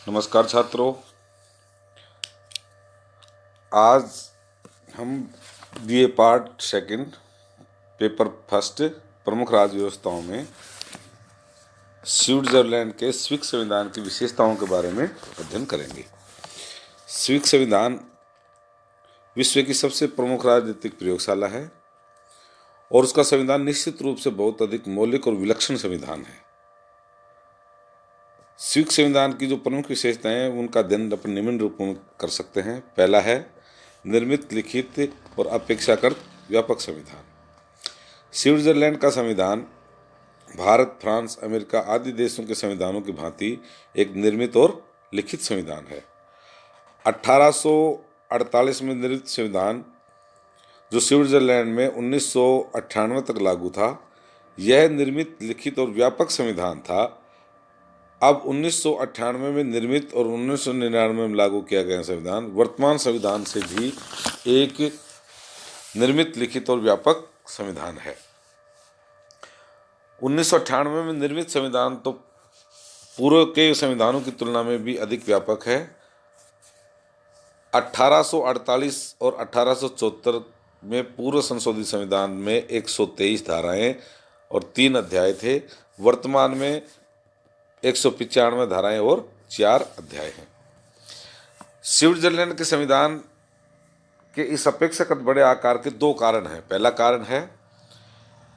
नमस्कार छात्रों। आज हम BA part second paper first प्रमुख राज्य व्यवस्थाओं में स्विट्जरलैंड के स्विक संविधान की विशेषताओं के बारे में अध्ययन करेंगे। स्विक संविधान विश्व की सबसे प्रमुख राजनीतिक प्रयोगशाला है और उसका संविधान निश्चित रूप से बहुत अधिक मौलिक और विलक्षण संविधान है। स्विक संविधान की जो प्रमुख विशेषताएं हैं उनका अध्ययन अपन निम्न रूपों में कर सकते हैं। पहला है निर्मित, लिखित और अपेक्षाकृत व्यापक संविधान। स्विट्जरलैंड का संविधान भारत, फ्रांस, अमेरिका आदि देशों के संविधानों की भांति एक निर्मित और लिखित संविधान है। 1848 में निर्मित संविधान जो स्विट्जरलैंड में 1998 तक लागू था, यह निर्मित, लिखित और व्यापक संविधान था। अब 1998 में निर्मित और 1999 में लागू किया गया संविधान वर्तमान संविधान से भी एक निर्मित, लिखित और व्यापक संविधान है। 1998 में निर्मित संविधान तो पूर्व के संविधानों की तुलना में भी अधिक व्यापक है। 1848 और 1874 में पूर्व संशोधित संविधान में 123 धाराएं और 3 अध्याय थे। वर्तमान में 195 धाराएं और 4 अध्याय हैं। स्विट्जरलैंड के संविधान के इस अपेक्षाकृत बड़े आकार के 2 कारण हैं। पहला कारण है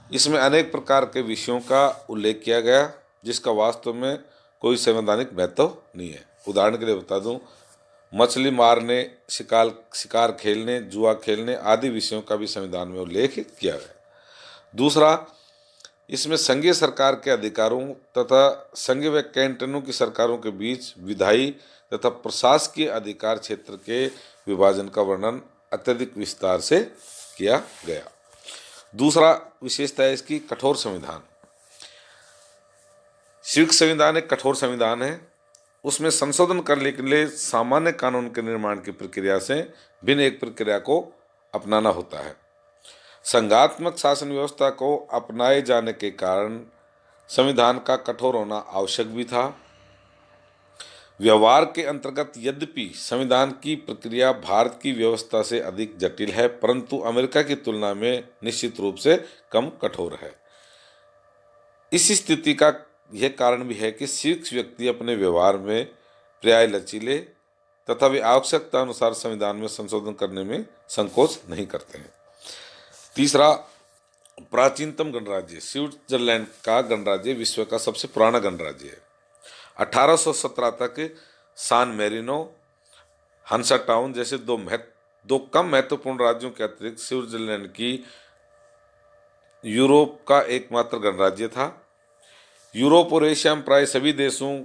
इसमें अनेक प्रकार के विषयों का उल्लेख किया गया जिसका वास्तव में कोई संवैधानिक महत्व नहीं है। उदाहरण के लिए बता दूं, मछली मारने, शिकार खेलने, जुआ खेलने आदि विषयों का भी संविधान में उल्लेख किया गया। दूसरा, इसमें संघीय सरकार के अधिकारों तथा संघीय व कैंटनों की सरकारों के बीच विधायी तथा प्रशासकीय अधिकार क्षेत्र के विभाजन का वर्णन अत्यधिक विस्तार से किया गया। दूसरा विशेषता है इसकी कठोर संविधान। स्विक संविधान एक कठोर संविधान है। उसमें संशोधन करने के लिए सामान्य कानून के निर्माण की प्रक्रिया से भिन्न एक प्रक्रिया को अपनाना होता है। संघात्मक शासन व्यवस्था को अपनाए जाने के कारण संविधान का कठोर होना आवश्यक भी था। व्यवहार के अंतर्गत यद्यपि संविधान की प्रक्रिया भारत की व्यवस्था से अधिक जटिल है, परंतु अमेरिका की तुलना में निश्चित रूप से कम कठोर है। इस स्थिति का यह कारण भी है कि स्विस व्यक्ति अपने व्यवहार में प्राय लचीले तथा वे आवश्यकता अनुसार संविधान में संशोधन करने में संकोच नहीं करते हैं। तीसरा, प्राचीनतम गणराज्य। स्विट्जरलैंड का गणराज्य विश्व का सबसे पुराना गणराज्य है। 1817 तक सान मेरिनो, हंसा टाउन जैसे दो कम महत्वपूर्ण राज्यों के अतिरिक्त स्विट्जरलैंड की यूरोप का एकमात्र गणराज्य था। यूरोप और एशिया में प्राय सभी देशों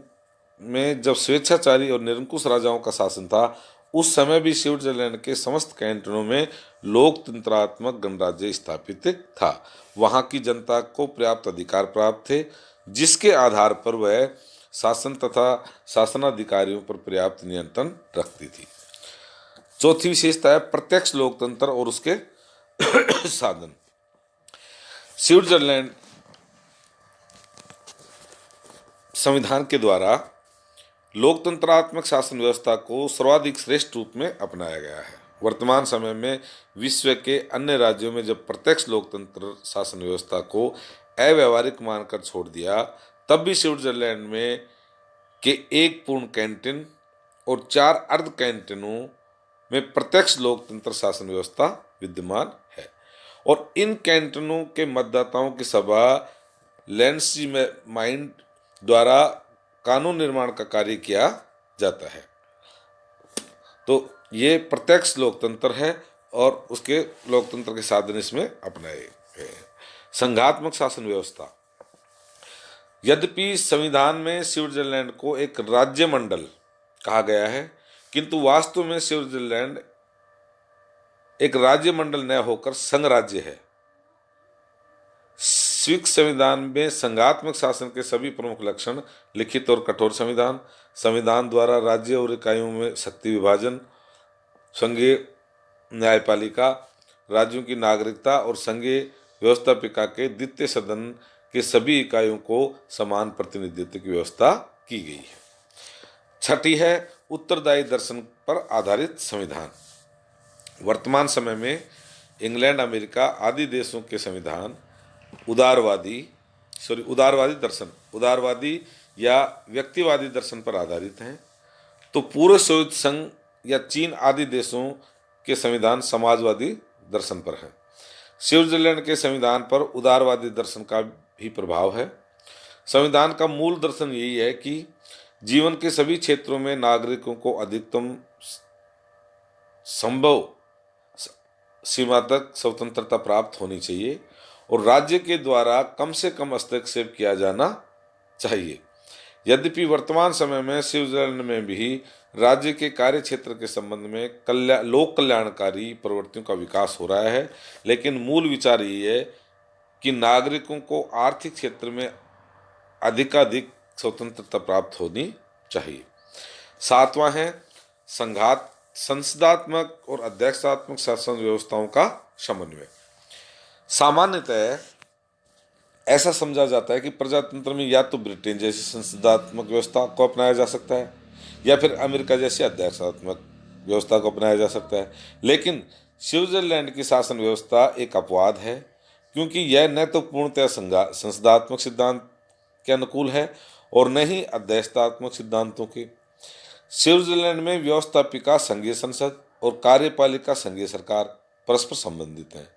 में जब स्वेच्छाचारी और निरंकुश राजाओं का शासन था, उस समय भी स्विट्जरलैंड के समस्त कैंटनों में लोकतंत्रात्मक गणराज्य स्थापित था। वहां की जनता को पर्याप्त अधिकार प्राप्त थे जिसके आधार पर वह शासन तथा शासनाधिकारियों पर पर्याप्त नियंत्रण रखती थी। चौथी विशेषता है प्रत्यक्ष लोकतंत्र और उसके साधन। स्विट्जरलैंड संविधान के द्वारा लोकतंत्रात्मक शासन व्यवस्था को सर्वाधिक श्रेष्ठ रूप में अपनाया गया है। वर्तमान समय में विश्व के अन्य राज्यों में जब प्रत्यक्ष लोकतंत्र शासन व्यवस्था को अव्यावहारिक मानकर छोड़ दिया, तब भी स्विट्जरलैंड में के एक पूर्ण कैंटन और 4 अर्ध कैंटनों में प्रत्यक्ष लोकतंत्र शासन व्यवस्था विद्यमान है और इन कैंटनों के मतदाताओं की सभा लैंडस्माइंड द्वारा कानून निर्माण का कार्य किया जाता है। तो ये प्रत्यक्ष लोकतंत्र है और उसके लोकतंत्र के साधन इसमें अपनाए गए। संघात्मक शासन व्यवस्था। यद्यपि संविधान में स्विट्जरलैंड को एक राज्य मंडल कहा गया है, किंतु वास्तव में स्विट्जरलैंड एक राज्य मंडल न होकर संघ राज्य है। स्विस संविधान में संघात्मक शासन के सभी प्रमुख लक्षण लिखित और कठोर संविधान, संविधान द्वारा राज्य और इकाइयों में शक्ति विभाजन, संघीय न्यायपालिका, राज्यों की नागरिकता और संघीय व्यवस्थापिका के द्वितीय सदन के सभी इकाइयों को समान प्रतिनिधित्व की व्यवस्था की गई है। छठी है उत्तरदायी दर्शन पर आधारित संविधान। वर्तमान समय में इंग्लैंड, अमेरिका आदि देशों के संविधान उदारवादी या व्यक्तिवादी दर्शन पर आधारित हैं, तो पूर्व सोवियत संघ या चीन आदि देशों के संविधान समाजवादी दर्शन पर है। स्विट्जरलैंड के संविधान पर उदारवादी दर्शन का भी प्रभाव है। संविधान का मूल दर्शन यही है कि जीवन के सभी क्षेत्रों में नागरिकों को अधिकतम संभव सीमा तक स्वतंत्रता प्राप्त होनी चाहिए और राज्य के द्वारा कम से कम हस्तक्षेप किया जाना चाहिए। यद्यपि वर्तमान समय में स्विट्जरलैंड में भी राज्य के कार्य क्षेत्र के संबंध में लोक कल्याणकारी प्रवृत्तियों का विकास हो रहा है, लेकिन मूल विचार ये है कि नागरिकों को आर्थिक क्षेत्र में अधिकाधिक स्वतंत्रता प्राप्त होनी चाहिए। सातवां है संसदात्मक और अध्यक्षात्मक शासन व्यवस्थाओं का समन्वय। सामान्यतः ऐसा समझा जाता है कि प्रजातंत्र में या तो ब्रिटेन जैसी संसदात्मक व्यवस्था को अपनाया जा सकता है या फिर अमेरिका जैसी अध्यक्षात्मक व्यवस्था को अपनाया जा सकता है, लेकिन स्विट्जरलैंड की शासन व्यवस्था एक अपवाद है, क्योंकि यह न तो पूर्णतः संसदात्मक सिद्धांत के अनुकूल है और न ही अध्यक्षतात्मक सिद्धांतों के। स्विट्जरलैंड में व्यवस्थापिका संघीय संसद और कार्यपालिका संघीय सरकार परस्पर संबंधित हैं,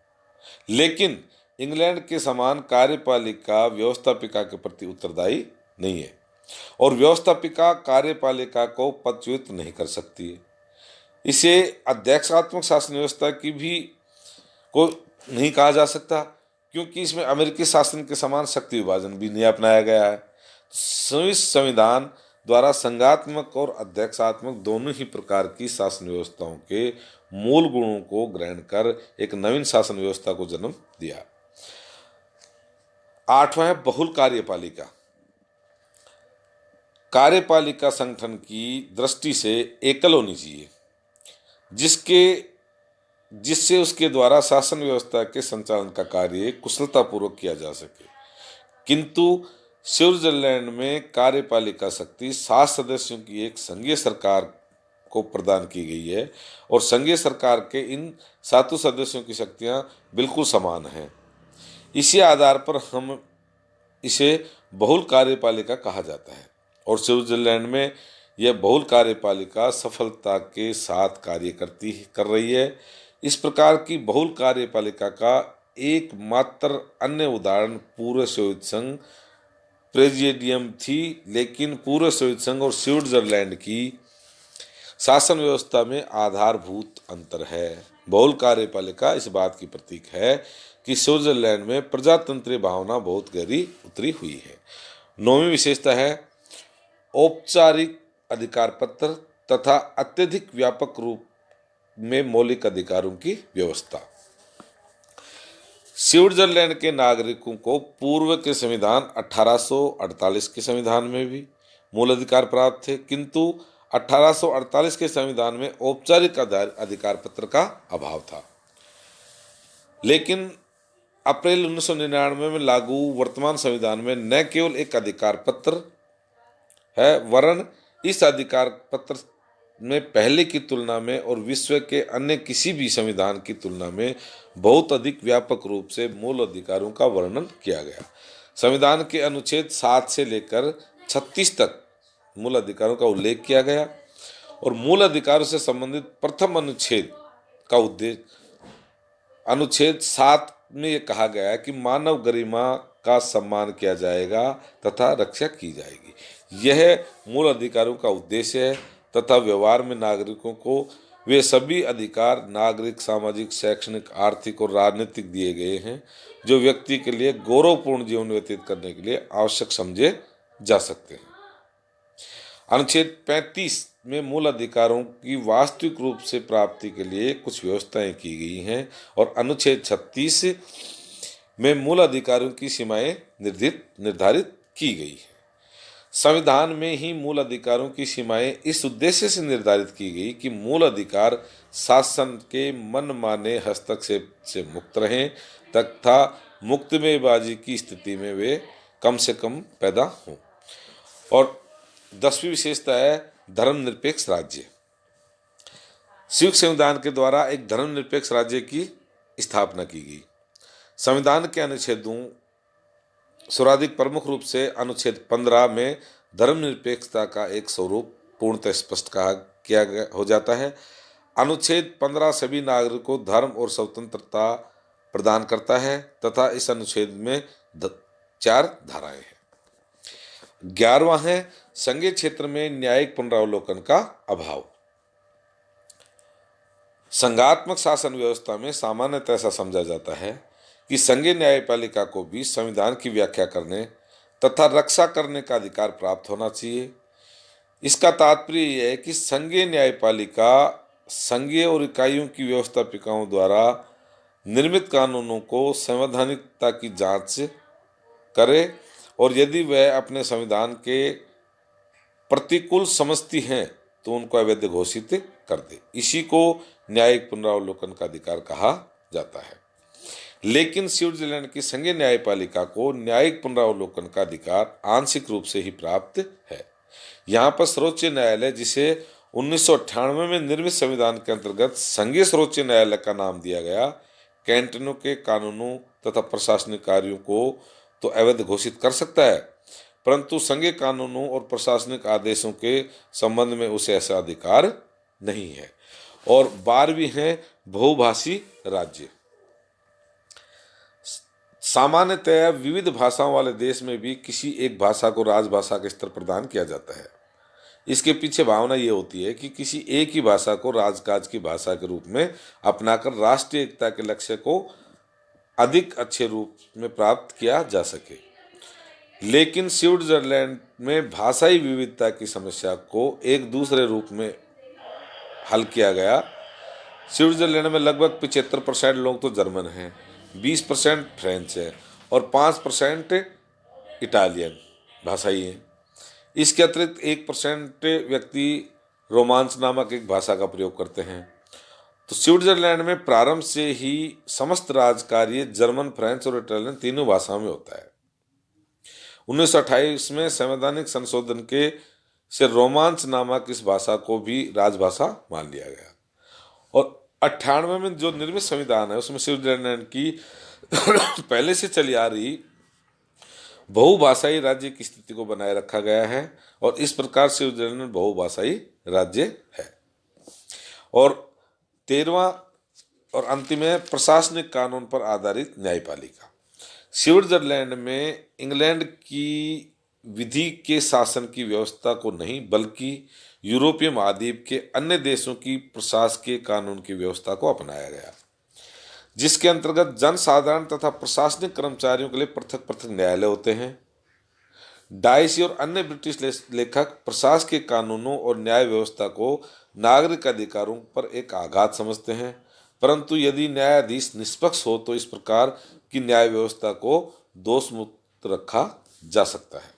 लेकिन इंग्लैंड के समान कार्यपालिका व्यवस्थापिका के प्रति उत्तरदायी नहीं है और व्यवस्थापिका कार्यपालिका को पदच्युत नहीं कर सकती है। इसे अध्यक्षात्मक शासन व्यवस्था की भी को नहीं कहा जा सकता, क्योंकि इसमें अमेरिकी शासन के समान शक्ति विभाजन भी नहीं अपनाया गया है। स्विस संविधान द्वारा संघात्मक और अध्यक्षात्मक दोनों ही प्रकार की शासन व्यवस्थाओं के मूल गुणों को ग्रहण कर एक नवीन शासन व्यवस्था को जन्म दिया। आठवां है बहुल कार्यपालिका। कार्यपालिका संगठन की दृष्टि से एकल होनी चाहिए, जिससे उसके द्वारा शासन व्यवस्था के संचालन का कार्य कुशलतापूर्वक किया जा सके। किंतु स्विट्जरलैंड में कार्यपालिका शक्ति 7 सदस्यों की एक संघीय सरकार को प्रदान की गई है और संघीय सरकार के इन 7 सदस्यों की शक्तियां बिल्कुल समान हैं। इसी आधार पर हम इसे बहुल कार्यपालिका कहा जाता है और स्विट्जरलैंड में यह बहुल कार्यपालिका सफलता के साथ कार्य कर रही है। इस प्रकार की बहुल कार्यपालिका का एकमात्र अन्य उदाहरण पूर्व सोवियत संघ प्रेसिडियम थी, लेकिन पूर्व सोवियत संघ और स्विट्जरलैंड की शासन व्यवस्था में आधारभूत अंतर है। बहुल कार्यपालिका इस बात की प्रतीक है कि स्विट्जरलैंड में प्रजातंत्रीय भावना बहुत गहरी उतरी हुई है। 9वीं विशेषता है औपचारिक अधिकार पत्र तथा अत्यधिक व्यापक रूप में मौलिक अधिकारों की व्यवस्था। स्विट्जरलैंड के नागरिकों को पूर्व के संविधान 1848 के संविधान में भी मूल अधिकार प्राप्त थे, किंतु 1848 के संविधान में औपचारिक अधिकार पत्र का अभाव था। लेकिन अप्रैल 1999 में लागू वर्तमान संविधान में न केवल एक अधिकार पत्र है, वरन इस अधिकार पत्र में पहले की तुलना में और विश्व के अन्य किसी भी संविधान की तुलना में बहुत अधिक व्यापक रूप से मूल अधिकारों का वर्णन किया गया। संविधान के अनुच्छेद 7 से लेकर 36 तक मूल अधिकारों का उल्लेख किया गया और मूल अधिकारों से संबंधित प्रथम अनुच्छेद का उद्देश्य अनुच्छेद 7 में यह कहा गया है कि मानव गरिमा का सम्मान किया जाएगा तथा रक्षा की जाएगी। यह मूल अधिकारों का उद्देश्य है तथा व्यवहार में नागरिकों को वे सभी अधिकार नागरिक, सामाजिक, शैक्षणिक, आर्थिक और राजनीतिक दिए गए हैं जो व्यक्ति के लिए गौरवपूर्ण जीवन व्यतीत करने के लिए आवश्यक समझे जा सकते हैं। अनुच्छेद 35 में मूल अधिकारों की वास्तविक रूप से प्राप्ति के लिए कुछ व्यवस्थाएं की गई हैं और अनुच्छेद 36 में मूल अधिकारों की सीमाएं निर्धारित की गई हैं। संविधान में ही मूल अधिकारों की सीमाएं इस उद्देश्य से निर्धारित की गई कि मूल अधिकार शासन के मनमाने हस्तक्षेप से मुक्त रहें तथा मुक्तमेबाजी की स्थिति में वे कम से कम पैदा हों। और 10वीं विशेषता है धर्मनिरपेक्ष राज्य। संयुक्त संविधान के द्वारा एक धर्मनिरपेक्ष राज्य की स्थापना की गई। संविधान के अनुच्छेदों सर्वाधिक प्रमुख रूप से अनुच्छेद 15 में धर्मनिरपेक्षता का एक स्वरूप पूर्णतः स्पष्ट किया हो जाता है। अनुच्छेद 15 सभी नागरिकों को धर्म और स्वतंत्रता प्रदान करता है तथा इस अनुच्छेद में 4 धाराएं हैं। 11वां है संघीय क्षेत्र में न्यायिक पुनरावलोकन का अभाव। संघात्मक शासन व्यवस्था में सामान्यतः ऐसा समझा जाता है कि संघीय न्यायपालिका को भी संविधान की व्याख्या करने तथा रक्षा करने का अधिकार प्राप्त होना चाहिए। इसका तात्पर्य यह है कि संघीय न्यायपालिका संघीय और इकाइयों की व्यवस्थापिकाओं द्वारा निर्मित कानूनों को संवैधानिकता की जांच करे और यदि वह अपने संविधान के प्रतिकूल समझती हैं तो उनको अवैध घोषित कर दे। इसी को न्यायिक पुनरावलोकन का अधिकार कहा जाता है। लेकिन स्विट्जरलैंड की संघीय न्यायपालिका को न्यायिक पुनरावलोकन का अधिकार आंशिक रूप से ही प्राप्त है। यहाँ पर सर्वोच्च न्यायालय, जिसे 1998 में निर्मित संविधान के अंतर्गत संघीय सर्वोच्च न्यायालय का नाम दिया गया, कैंटनों के कानूनों तथा प्रशासनिक कार्यों को तो अवैध घोषित कर सकता है, परंतु संघीय कानूनों और प्रशासनिक आदेशों के संबंध में उसे ऐसा अधिकार नहीं है। और 12वीं है बहुभाषी राज्य। सामान्यतः विविध भाषाओं वाले देश में भी किसी एक भाषा को राजभाषा के स्तर प्रदान किया जाता है। इसके पीछे भावना ये होती है कि किसी एक ही भाषा को राजकाज की भाषा के रूप में अपनाकर राष्ट्रीय एकता के लक्ष्य को अधिक अच्छे रूप में प्राप्त किया जा सके। लेकिन स्विट्जरलैंड में भाषाई विविधता की समस्या को एक दूसरे रूप में हल किया गया। स्विट्जरलैंड में लगभग 75% लोग तो जर्मन हैं, 20% फ्रेंच है और 5% इटालियन भाषाई हैं। इसके अतिरिक्त 1% व्यक्ति रोमांस नामक एक भाषा का प्रयोग करते हैं। तो स्विट्जरलैंड में प्रारंभ से ही समस्त राजकार्य जर्मन, फ्रेंच और इटालियन तीनों भाषाओं में होता है। 1928 में संवैधानिक संशोधन के से रोमांस नामक इस भाषा को भी राजभाषा मान लिया गया और 98 में जो निर्मित संविधान है उसमें स्विट्जरलैंड की पहले से चली आ रही बहुभाषाई राज्य की स्थिति को बनाए रखा गया है और इस प्रकार स्विट्जरलैंड बहुभाषाई राज्य है। और 13वां और अंतिम है प्रशासनिक कानून पर आधारित न्यायपालिका। स्विट्जरलैंड में इंग्लैंड की विधि के शासन की व्यवस्था को नहीं बल्कि यूरोपीय महाद्वीप के अन्य देशों की प्रशासकीय कानून की व्यवस्था को अपनाया गया, जिसके अंतर्गत जनसाधारण तथा प्रशासनिक कर्मचारियों के लिए पृथक पृथक न्यायालय होते हैं। डाइसी और अन्य ब्रिटिश लेखक प्रशासकीय कानूनों और न्याय व्यवस्था को नागरिक अधिकारों पर एक आघात समझते हैं, परंतु यदि न्यायाधीश निष्पक्ष हो तो इस प्रकार की न्याय व्यवस्था को दोषमुक्त रखा जा सकता है।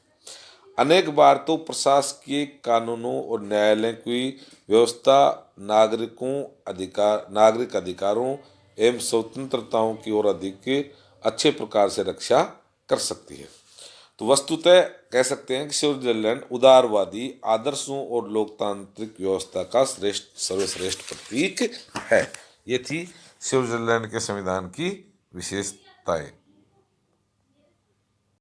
अनेक बार तो प्रशासकीय कानूनों और न्यायालय की व्यवस्था नागरिक अधिकारों एवं स्वतंत्रताओं की ओर अधिक अच्छे प्रकार से रक्षा कर सकती है। तो वस्तुतः कह सकते हैं कि स्विट्जरलैंड उदारवादी आदर्शों और लोकतांत्रिक व्यवस्था का सर्वश्रेष्ठ प्रतीक है। ये थी स्विट्जरलैंड के संविधान की विशेषताएं।